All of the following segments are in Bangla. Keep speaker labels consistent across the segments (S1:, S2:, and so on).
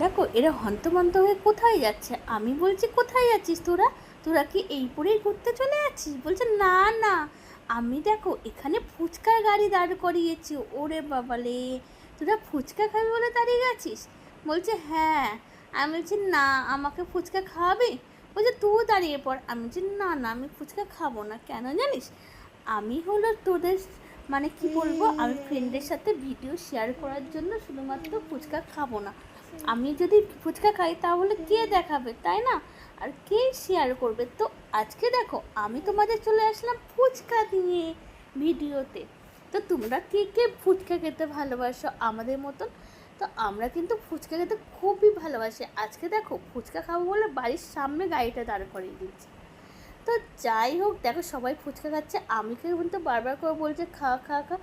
S1: দেখো এরা হন্তমন্ত হয়ে কোথায় যাচ্ছে। আমি বলছি কোথায় যাচ্ছিস তোরা, তোরা কি এই পরেই ঘুরতে চলে যাচ্ছিস? বলছে না না, আমি দেখো এখানে ফুচকার গাড়ি দাঁড় করিয়েছি। ওরে বাবালে, তোরা ফুচকা খাবি বলে দাঁড়িয়ে গেছিস? বলছে হ্যাঁ। আমি বলছি না, আমাকে ফুচকা খাওয়াবি? বলছে তুই দাঁড়িয়ে পড়। আমি বলছি না না, আমি ফুচকা খাবো না। কেন জানিস? আমি হলো তোদের মানে কি বলবো, আমি ফ্রেন্ডের সাথে ভিডিও শেয়ার করার জন্য শুধুমাত্র ফুচকা খাবো না। আমি যদি ফুচকা খাই তাহলে কে দেখাবে, তাই না? আর কে শেয়ার করবে? তো আজকে দেখো আমি তোমাদের চলে আসলাম ফুচকা নিয়ে ভিডিওতে। তো তোমরা কে কে ফুচকা খেতে ভালোবাসো আমাদের মতন? তো আমরা কিন্তু ফুচকা খেতে খুবই ভালোবাসি। আজকে দেখো ফুচকা খাবো বলে বাড়ির সামনে গাড়িটা দাঁড় করিয়ে দিচ্ছি। তো যাই হোক, দেখো সবাই ফুচকা খাচ্ছে, আমি কিন্তু বারবার করে বলছে খা খা খা।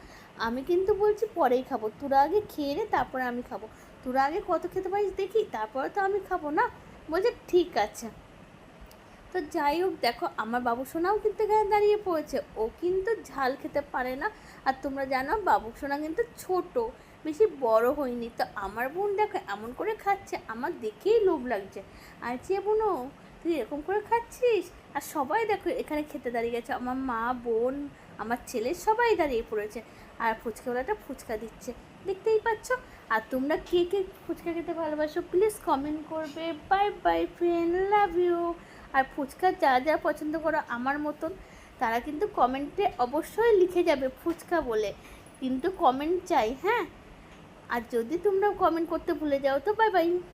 S1: আমি কিন্তু বলছি পরেই খাবো, তোরা আগে খেয়ে নে তারপরে আমি খাবো। তোরা আগে কত খেতে পারিস দেখি, তারপরে তো আমি খাবো না। বলছে ঠিক আছে। তো যাই হোক, দেখো আমার বাবু সোনাও কিন্তু এখানে দাঁড়িয়ে পড়েছে। ও কিন্তু ঝাল খেতে পারে না। আর তোমরা জানো বাবু সোনা কিন্তু ছোট, বেশি বড় হয়নি। তো আমার বোন দেখো এমন করে খাচ্ছে, আমার দেখেই লোভ লাগছে। আর যে বোনও, তুই এরকম করে খাচ্ছিস? আর সবাই দেখো এখানে খেতে দাঁড়িয়ে গেছে, আমার মা, বোন, আমার ছেলে সবাই দাঁড়িয়ে পড়েছে। আর ফুচকাওয়ালাটা ফুচকা দিচ্ছে, দেখতেই পাচ্ছ। আর তোমরা কে কে ফুচকা খেতে ভালোবাসো প্লিজ কমেন্ট করবে। Bye bye friend, love you. আর ফুচকা যা যা পছন্দ করো আমার মতন, তারা কিন্তু কমেন্টে অবশ্যই লিখে যাবে ফুচকা বলে। কিন্তু কমেন্ট চাই, হ্যাঁ। আর যদি তোমরা কমেন্ট করতে ভুলে যাও তো বাই বাই।